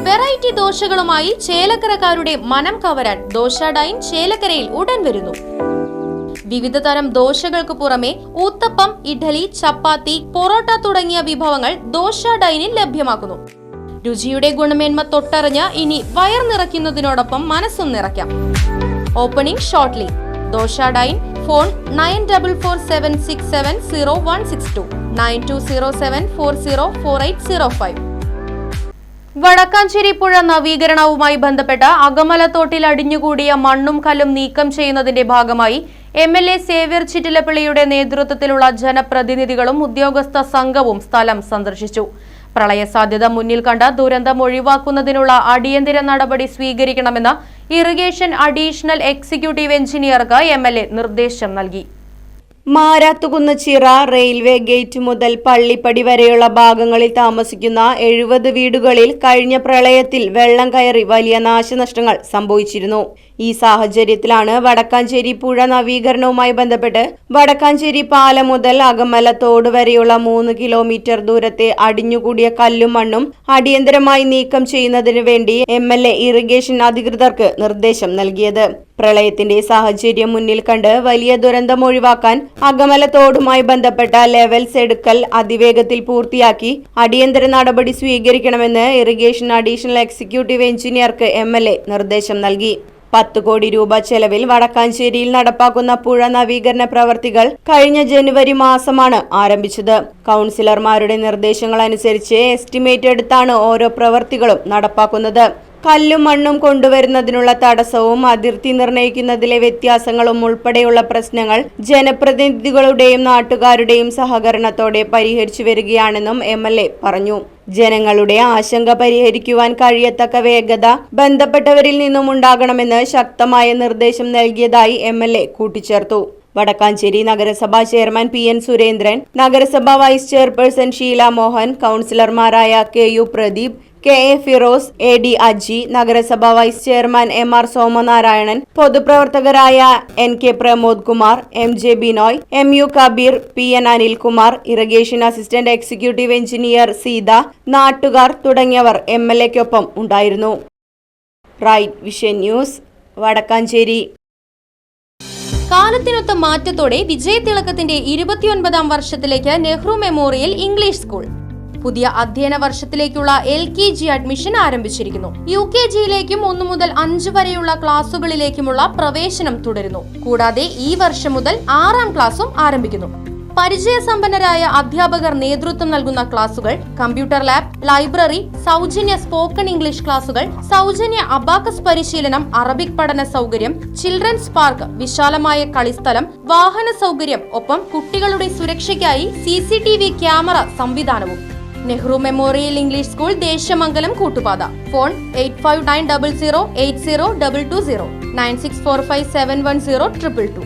Variety ദോശകളുമായി ചേലക്കരക്കാരുടെ മനം കവരാൻ dosa dine ചേലക്കരയിൽ ഉടൻ വരുന്നു. വിവിധ തരം ദോശകൾക്ക് പുറമെ ഊത്തപ്പം, ഇഡ്ഡലി, ചപ്പാത്തി, പൊറോട്ട തുടങ്ങിയ വിഭവങ്ങൾ ദോശ ഡൈനിൽ ലഭ്യമാക്കുന്നു. രുചിയുടെ ഗുണമേന്മ തൊട്ടറിഞ്ഞ് ഇനി വയർ നിറയ്ക്കുന്നതിനോടൊപ്പം മനസ്സും നിറയ്ക്കാം. Opening shortly. Dosa dine. Phone 9447670162 9207404805. Vadakkanchery പുഴ നവീകരണവുമായി ബന്ധപ്പെട്ട് അകമലത്തോട്ടിൽ അടിഞ്ഞുകൂടിയ മണ്ണും കല്ലും നീക്കം ചെയ്യുന്നതിന്റെ ഭാഗമായി MLA സേവ്യർ ചിറ്റിലപ്പിള്ളിയുടെ നേതൃത്വത്തിലുള്ള ജനപ്രതിനിധികളും ഉദ്യോഗസ്ഥ സംഘവും സ്ഥലം സന്ദർശിച്ചു. പ്രളയ സാധ്യത മുന്നിൽ കണ്ട് ദുരന്തം ഒഴിവാക്കുന്നതിനുള്ള അടിയന്തര നടപടി സ്വീകരിക്കണമെന്ന് ഇറിഗേഷൻ അഡീഷണൽ എക്സിക്യൂട്ടീവ് എഞ്ചിനീയർക്ക് MLA നിർദ്ദേശം നൽകി. മാരാത്തുകുന്നച്ചിറ റെയിൽവേ ഗേറ്റ് മുതൽ പള്ളിപ്പടി വരെയുള്ള ഭാഗങ്ങളിൽ താമസിക്കുന്ന 70 വീടുകളിൽ കഴിഞ്ഞ പ്രളയത്തിൽ വെള്ളം കയറി വലിയ നാശനഷ്ടങ്ങൾ സംഭവിച്ചിരുന്നു. ഈ സാഹചര്യത്തിലാണ് വടക്കാഞ്ചേരി പുഴ നവീകരണവുമായി ബന്ധപ്പെട്ട് വടക്കാഞ്ചേരി പാലം മുതൽ അകമലത്തോട് വരെയുള്ള 3 കിലോമീറ്റർ ദൂരത്തെ അടിഞ്ഞുകൂടിയ കല്ലും മണ്ണും അടിയന്തരമായി നീക്കം ചെയ്യുന്നതിനു വേണ്ടി MLA ഇറിഗേഷൻ അധികൃതർക്ക് നിർദ്ദേശം നൽകിയത്. പ്രളയത്തിന്റെ സാഹചര്യം മുന്നിൽ കണ്ട് വലിയ ദുരന്തം ഒഴിവാക്കാൻ അകമലത്തോടുമായി ബന്ധപ്പെട്ട ലെവൽസ് എടുക്കൽ അതിവേഗത്തിൽ പൂർത്തിയാക്കി അടിയന്തര നടപടി സ്വീകരിക്കണമെന്ന് ഇറിഗേഷൻ അഡീഷണൽ എക്സിക്യൂട്ടീവ് എഞ്ചിനീയർക്ക് MLA നിർദ്ദേശം നൽകി. 10 കോടി രൂപ ചെലവിൽ വടക്കാഞ്ചേരിയിൽ നടപ്പാക്കുന്ന പുഴ നവീകരണ പ്രവർത്തികൾ കഴിഞ്ഞ ജനുവരി മാസമാണ് ആരംഭിച്ചത്. കൗൺസിലർമാരുടെ നിർദ്ദേശങ്ങൾ അനുസരിച്ച് എസ്റ്റിമേറ്റ് എടുത്താണ് ഓരോ പ്രവർത്തികളും നടപ്പാക്കുന്നത്. കല്ലും മണ്ണും കൊണ്ടുവരുന്നതിനുള്ള തടസ്സവും അതിർത്തി നിർണയിക്കുന്നതിലെ വ്യത്യാസങ്ങളും ഉൾപ്പെടെയുള്ള പ്രശ്നങ്ങൾ ജനപ്രതിനിധികളുടെയും നാട്ടുകാരുടെയും സഹകരണത്തോടെ പരിഹരിച്ചു വരികയാണെന്നും MLA പറഞ്ഞു. ജനങ്ങളുടെ ആശങ്ക പരിഹരിക്കുവാൻ കഴിയത്തക്ക വേഗത ബന്ധപ്പെട്ടവരിൽ നിന്നും ഉണ്ടാകണമെന്ന് ശക്തമായ നിർദ്ദേശം നൽകിയതായി MLA കൂട്ടിച്ചേർത്തു. വടക്കാഞ്ചേരി നഗരസഭാ ചെയർമാൻ PN സുരേന്ദ്രൻ, നഗരസഭാ വൈസ് ചെയർപേഴ്സൺ ഷീല മോഹൻ, കൗൺസിലർമാരായ KU Pradeep, KA Firoz, AD Aji, നഗരസഭാ വൈസ് ചെയർമാൻ MR സോമനാരായണൻ, പൊതുപ്രവർത്തകരായ NK Pramod Kumar, MJ Binoy, MU Kabeer, PN Anilkumar, irrigation assistant executive engineer Seetha, നാട്ടുകാർ തുടങ്ങിയവർ MLAക്കൊപ്പം ഉണ്ടായിരുന്നു. Right Vision News, Vadakkanchery. കാലത്തിനൊത്ത മാറ്റത്തോടെ വിജയതിളക്കത്തിന്റെ 29ാം വർഷത്തിലേക്ക് നെഹ്റു മെമ്മോറിയൽ ഇംഗ്ലീഷ് സ്കൂൾ. പുതിയ അധ്യയന വർഷത്തിലേക്കുള്ള LKG അഡ്മിഷൻ ആരംഭിച്ചിരിക്കുന്നു. UKGയിലേക്കും 1 മുതൽ 5 വരെയുള്ള ക്ലാസുകളിലേക്കുമുള്ള പ്രവേശനം തുടരുന്നു. കൂടാതെ ഈ വർഷം മുതൽ 6ാം ക്ലാസും ആരംഭിക്കുന്നു. പരിചയസമ്പന്നരായ അധ്യാപകർ നേതൃത്വം നൽകുന്ന ക്ലാസുകൾ, കമ്പ്യൂട്ടർ ലാബ്, ലൈബ്രറി, സൗജന്യ സ്പോക്കൺ ഇംഗ്ലീഷ് ക്ലാസുകൾ, സൗജന്യ അബാക്കസ് പരിശീലനം, അറബിക് പഠന സൗകര്യം, ചിൽഡ്രൻസ് പാർക്ക്, വിശാലമായ കളിസ്ഥലം, വാഹന സൗകര്യം, ഒപ്പം കുട്ടികളുടെ സുരക്ഷയ്ക്കായി CCTV ക്യാമറ സംവിധാനവും. Nehru memorial English school, Desamangalam, Koottupatha. Phone 8590080220 9645710222.